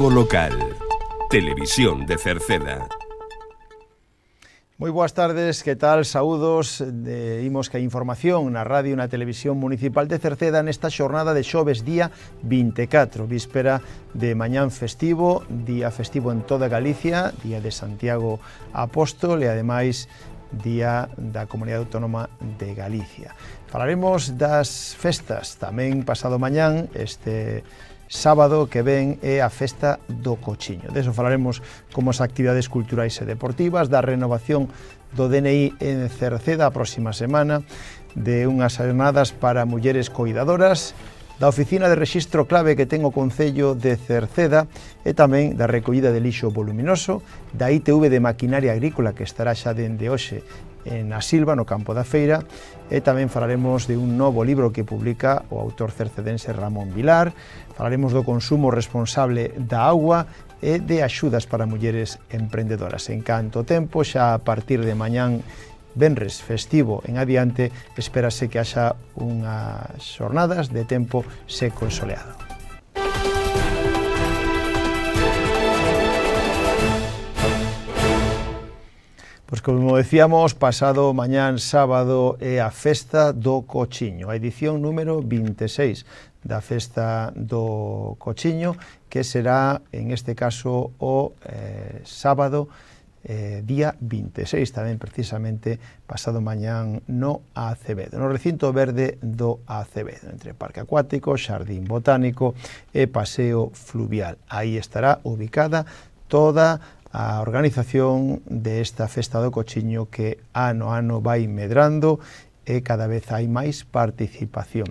Informativo local. Televisión de Cerceda. Moi boas tardes, que tal? Saúdos de Imos que a información na radio e na televisión municipal de Cerceda nesta xornada de xoves día 24, víspera de mañán festivo, día festivo en toda Galicia, día de Santiago Apóstol e ademais día da Comunidade Autónoma de Galicia. Falaremos das festas, tamén pasado mañán, este sábado que ven é a festa do Cochiño. Deso falaremos como as actividades culturais e deportivas, da renovación do DNI en Cerceda a próxima semana, de unhas jornadas para mulleres coidadoras, da oficina de rexistro clave que ten o Concello de Cerceda e tamén da recollida de lixo voluminoso, da ITV de maquinaria agrícola que estará xa dende hoxe na Silva, no campo da feira, e tamén falaremos de un novo libro que publica o autor cercedense Ramón Vilar, falaremos do consumo responsable da auga e de axudas para mulleres emprendedoras. En canto tempo, xa a partir de mañán venres festivo en adiante, espérase que haxa unhas xornadas de tempo seco e soleado. Pois como decíamos, pasado mañán sábado é a festa do Cochiño, a edición número 26 da festa do Cochiño, que será, en este caso, o sábado, día 26, tamén precisamente pasado mañán no Acevedo, no recinto verde do Acevedo, entre Parque Acuático, Xardín Botánico e Paseo Fluvial. Aí estará ubicada toda a organización desta festa do Cochiño que ano a ano vai medrando e cada vez hai máis participación.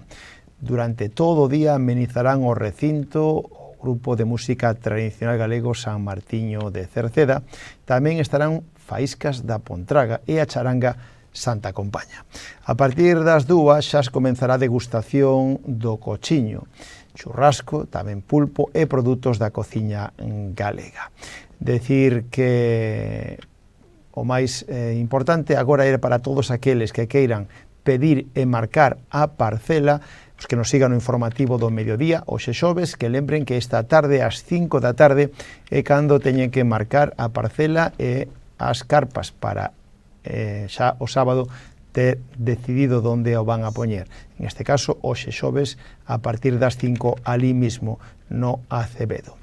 Durante todo o día amenizarán o recinto o grupo de música tradicional galego San Martiño de Cerceda, tamén estarán faíscas da Pontraga e a charanga Santa Compaña. A partir das 2 xa comenzará a degustación do Cochiño, churrasco, tamén pulpo e produtos da cociña galega. Decir que o máis importante agora é para todos aqueles que queiran pedir e marcar a parcela, os que nos sigan no informativo do mediodía, hoxe xoves, que lembren que esta tarde, ás 5 da tarde, é cando teñen que marcar a parcela e as carpas para xa o sábado ter decidido onde o van a poñer. En este caso, hoxe xoves, a partir das 5 ali mismo no Acevedo.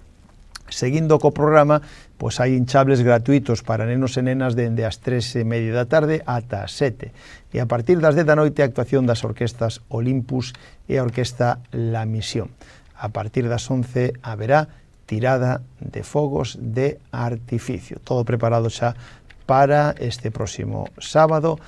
Seguindo co programa, pois hai hinchables gratuitos para nenos e nenas dende as 3:30 da tarde ata as 7. E a partir das 10 da noite a actuación das orquestas Olympus e a orquesta La Misión. A partir das 11 haberá tirada de fogos de artificio. Todo preparado xa para este próximo sábado,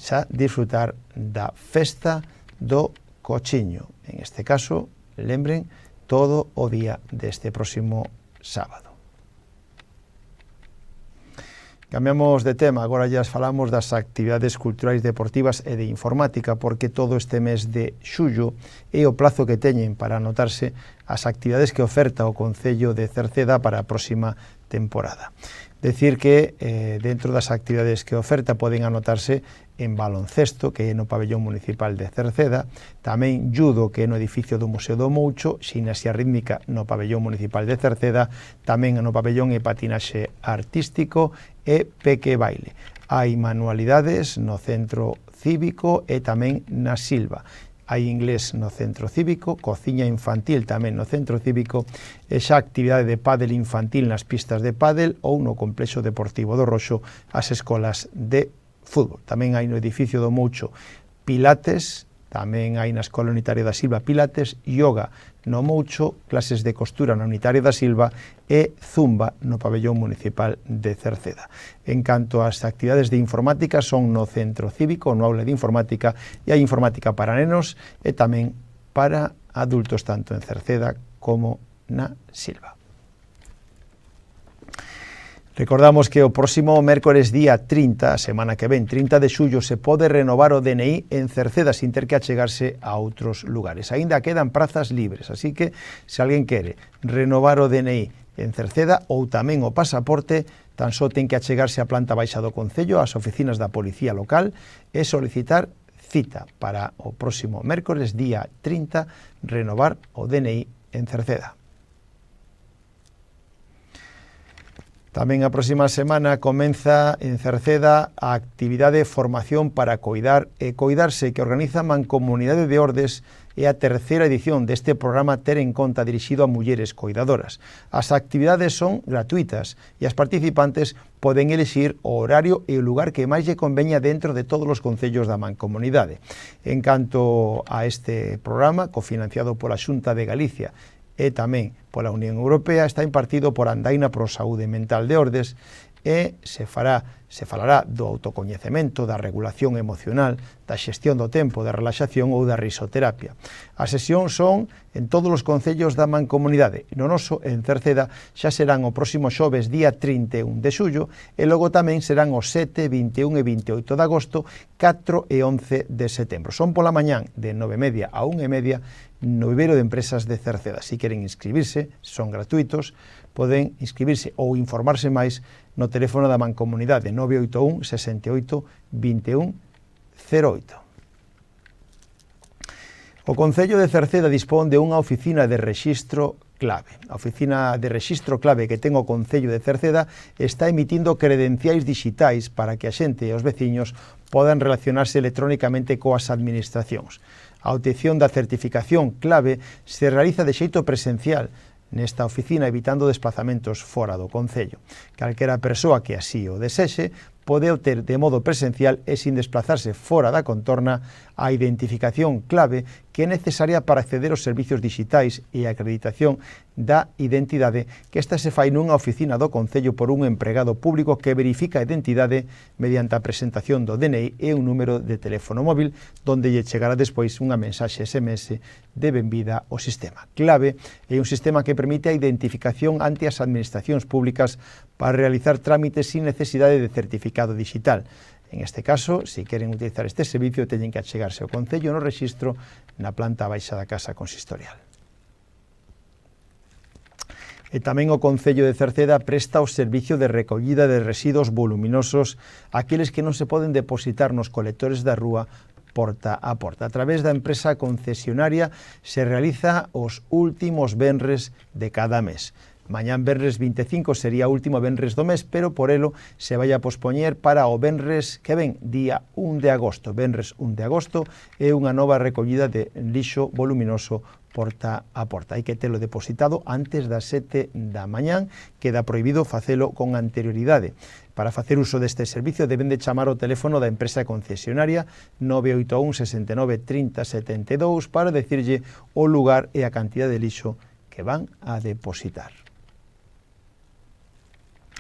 xa disfrutar da festa do Cochiño. En este caso, lembren, todo o día deste próximo sábado. Cambiamos de tema, agora ya falamos das actividades culturais deportivas e de informática, porque todo este mes de xullo é o plazo que teñen para anotarse as actividades que oferta o Concello de Cerceda para a próxima temporada. Decir que dentro das actividades que oferta poden anotarse en baloncesto, que é no pabellón municipal de Cerceda, tamén judo, que é no edificio do Museo do Moucho, ximnasia rítmica no pabellón municipal de Cerceda, tamén no pabellón e patinaxe artístico e peque baile. Hai manualidades no centro cívico e tamén na Silva. Hai inglés no centro cívico, cociña infantil tamén no centro cívico e xa actividade de pádel infantil nas pistas de pádel ou no complexo deportivo do Roxo as escolas de fútbol. Tamén hai no edificio do Moucho pilates, tamén hai na Escola Unitaria da Silva pilates, yoga no Moucho, clases de costura na Unitaria da Silva e zumba no pabellón municipal de Cerceda. En canto ás actividades de informática, son no centro cívico, no aula de informática, e hai informática para nenos e tamén para adultos, tanto en Cerceda como na Silva. Recordamos que o próximo mércores día 30, a semana que ven, 30 de xullo, se pode renovar o DNI en Cerceda sin ter que achegarse a outros lugares. Aínda quedan prazas libres, así que se alguén quere renovar o DNI en Cerceda ou tamén o pasaporte, tan só ten que achegarse á planta baixa do Concello, ás oficinas da Policía Local e solicitar cita para o próximo mércores día 30 renovar o DNI en Cerceda. Tamén a próxima semana comeza en Cerceda a actividade Formación para Coidar e Coidarse que organiza Mancomunidade de Ordes e a terceira edición deste programa Ter en Conta dirixido a mulleres coidadoras. As actividades son gratuitas e as participantes poden elixir o horario e o lugar que máis lle conveña dentro de todos os concellos da Mancomunidade. En canto a este programa, cofinanciado pola Xunta de Galicia e tamén pola Unión Europea, está impartido por Andaina Pro Saúde Mental de Ordes e se falará do autocoñecemento, da regulación emocional, da xestión do tempo, da relaxación ou da risoterapia. As sesións son en todos os concellos da Mancomunidade. No noso, en Cerceda, xa serán o próximo xoves, día 31 de xullo, e logo tamén serán os 7, 21 e 28 de agosto, 4 e 11 de setembro. Son pola mañán de 9:30 a 1:30 no vivero de empresas de Cerceda. Si queren inscribirse, son gratuitos, poden inscribirse ou informarse máis no teléfono da Mancomunidade 981 68 21 08. O Concello de Cerceda dispón de unha oficina de rexistro clave. A oficina de rexistro clave que ten o Concello de Cerceda está emitindo credenciais digitais para que a xente e os veciños podan relacionarse electrónicamente coas administracións. A obtención da certificación clave se realiza de xeito presencial nesta oficina, evitando desplazamentos fora do Concello. Calquera persoa que así o desexe pode obter de modo presencial e sin desplazarse fora da contorna a identificación clave que é necesaria para acceder aos servicios digitais e a acreditación da identidade, que esta se fai nunha oficina do Concello por un empregado público que verifica a identidade mediante a presentación do DNI e un número de teléfono móvil, donde lle chegará despois unha mensaxe SMS de benvida ao sistema. Clave é un sistema que permite a identificación ante as administracións públicas para realizar trámites sin necesidade de certificado digital. En este caso, se queren utilizar este servicio, teñen que achegarse ao Concello no rexistro na planta baixa da Casa Consistorial. E tamén o Concello de Cerceda presta o servicio de recollida de residuos voluminosos, aqueles que non se poden depositar nos colectores da rúa porta a porta. A través da empresa concesionaria se realiza os últimos venres de cada mes. Mañán venres 25 sería o último venres do mes, pero por elo se vai a pospoñer para o venres que ven, día 1 de agosto. Venres 1 de agosto é unha nova recollida de lixo voluminoso porta a porta. Hai que telo depositado antes das 7 da mañán, queda prohibido facelo con anterioridade. Para facer uso deste servicio deben de chamar o teléfono da empresa concesionaria 981 69 30 72 para decirlle o lugar e a cantidade de lixo que van a depositar.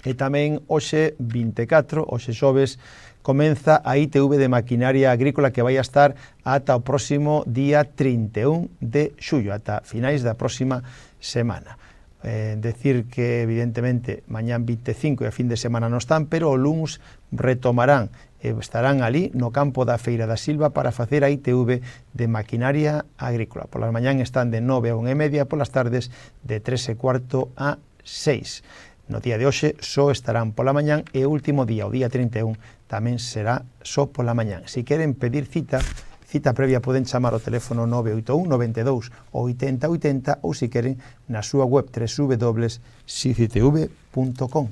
E tamén hoxe 24, hoxe xoves, comeza a ITV de maquinaria agrícola que vai a estar ata o próximo día 31 de xullo, ata finais da próxima semana. Decir que, evidentemente, mañán 25 e a fin de semana non están, pero o luns retomarán e estarán ali no campo da Feira da Silva para facer a ITV de maquinaria agrícola. Polas mañán están de 9 a 1:30, polas tardes de 3:15 a 6. No día de hoxe só estarán pola mañán e o último día, o día 31, tamén será só pola mañán. Se queren pedir cita previa poden chamar ao teléfono 981 92 80 80 ou se queren na súa web www.sicitv.com.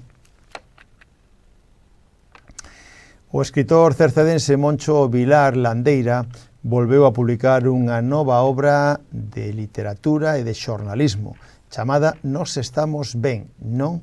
O escritor cercedense Moncho Vilar Landeira volveu a publicar unha nova obra de literatura e de xornalismo chamada Nos estamos ben, non?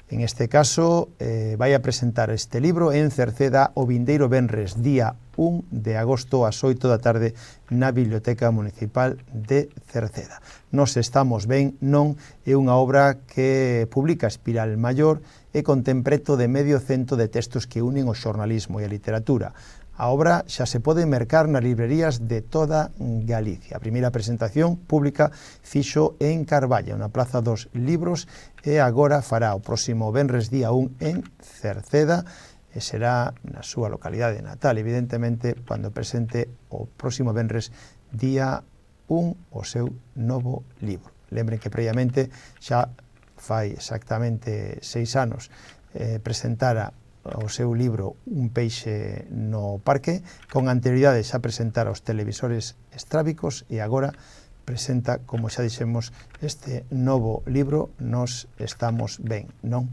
En este caso, vai a presentar este libro en Cerceda o vindeiro venres, día 1 de agosto ás 8 da tarde na Biblioteca Municipal de Cerceda. Nos estamos ben, non? É unha obra que publica Espiral Maior e contén preto de medio cento de textos que unen o xornalismo e a literatura. A obra xa se pode mercar nas librerías de toda Galicia. A primeira presentación pública fixo en Carballo, na Plaza dos Libros, e agora fará o próximo venres día 1 en Cerceda, e será na súa localidade natal, evidentemente, cando presente o próximo venres día 1 o seu novo libro. Lembren que previamente xa fai exactamente 6 anos presentara o seu libro Un peixe no parque, con anterioridade xa presentara os televisores estrábicos e agora presenta, como xa dixemos, este novo libro Nos estamos ben, non?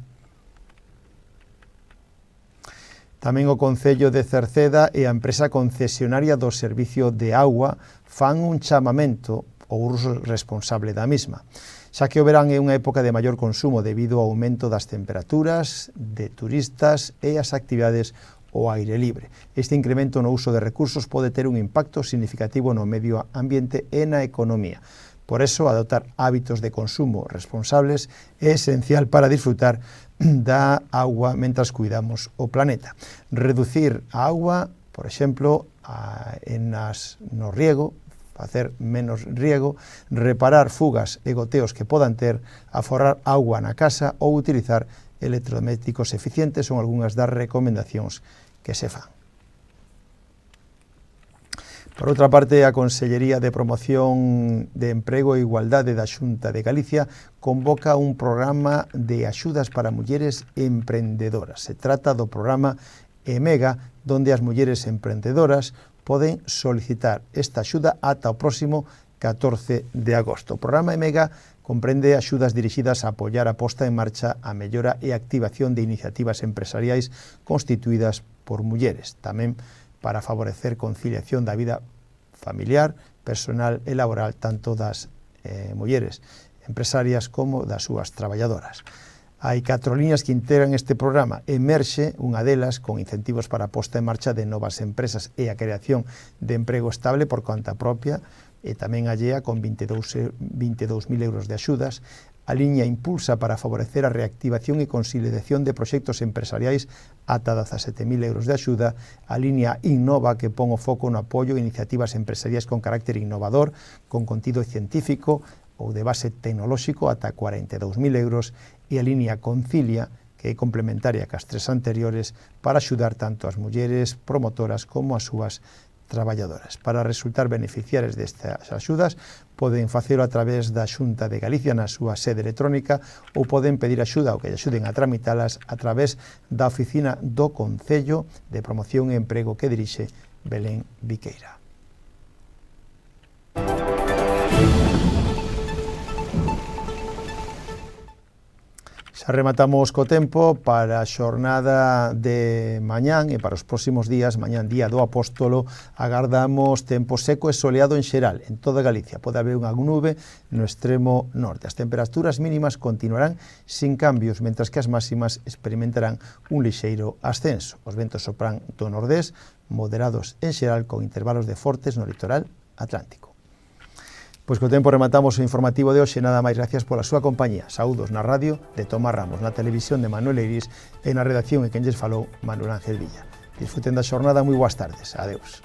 Tamén o Concello de Cerceda e a empresa concesionaria do Servicio de Agua fan un chamamento ao uso responsable da mesma, xa que o verán é unha época de maior consumo debido ao aumento das temperaturas, de turistas e as actividades ao aire libre. Este incremento no uso de recursos pode ter un impacto significativo no medio ambiente e na economía. Por eso, adoptar hábitos de consumo responsables é esencial para disfrutar da agua mentras cuidamos o planeta. Reducir a agua, por exemplo, no riego, facer menos riego, reparar fugas e goteos que podan ter, aforrar agua na casa ou utilizar electrodomésticos eficientes son algunhas das recomendacións que se fan. Por outra parte, a Consellería de Promoción de Emprego e Igualdade da Xunta de Galicia convoca un programa de axudas para mulleres emprendedoras. Se trata do programa EMEGA, donde as mulleres emprendedoras poden solicitar esta axuda ata o próximo 14 de agosto. O programa EMEGA comprende axudas dirixidas a apoiar a posta en marcha, a mellora e activación de iniciativas empresariais constituídas por mulleres. Tamén para favorecer conciliación da vida familiar, personal e laboral tanto das mulleres empresarias como das súas traballadoras. Hai 4 líneas que integran este programa. Emerxe, unha delas, con incentivos para a posta en marcha de novas empresas e a creación de emprego estable por conta propia, e tamén allea con 22.000 euros de axudas. A liña Impulsa para favorecer a reactivación e consolidación de proxectos empresariais ata 17.000 euros de axuda. A liña Innova, que pon o foco no apoio a iniciativas empresariais con carácter innovador, con contido científico ou de base tecnolóxico ata 42.000 euros. E a liña Concilia, que é complementaria cas 3 anteriores, para axudar tanto as mulleres promotoras como as súas traballadoras. Para resultar beneficiarias destas axudas, poden facelo a través da Xunta de Galicia na súa sede electrónica ou poden pedir axuda ou que lle axuden a tramitalas a través da oficina do Concello de Promoción e Emprego que dirixe Belén Viqueira. Xa rematamos co tempo para a xornada de mañán e para os próximos días. Mañán, día do Apóstolo, agardamos tempo seco e soleado en xeral, en toda Galicia. Pode haber unha nube no extremo norte. As temperaturas mínimas continuarán sin cambios, mentras que as máximas experimentarán un lixeiro ascenso. Os ventos sopran do nordés, moderados en xeral, con intervalos de fortes no litoral atlántico. Pois co tempo rematamos o informativo de hoxe. Nada máis, gracias pola súa compañía. Saúdos na radio de Tomás Ramos, na televisión de Manuel Eiris e na redacción e quen lles falou, Manuel Ángel Villa. Disfruten da xornada, moi boas tardes. Adeus.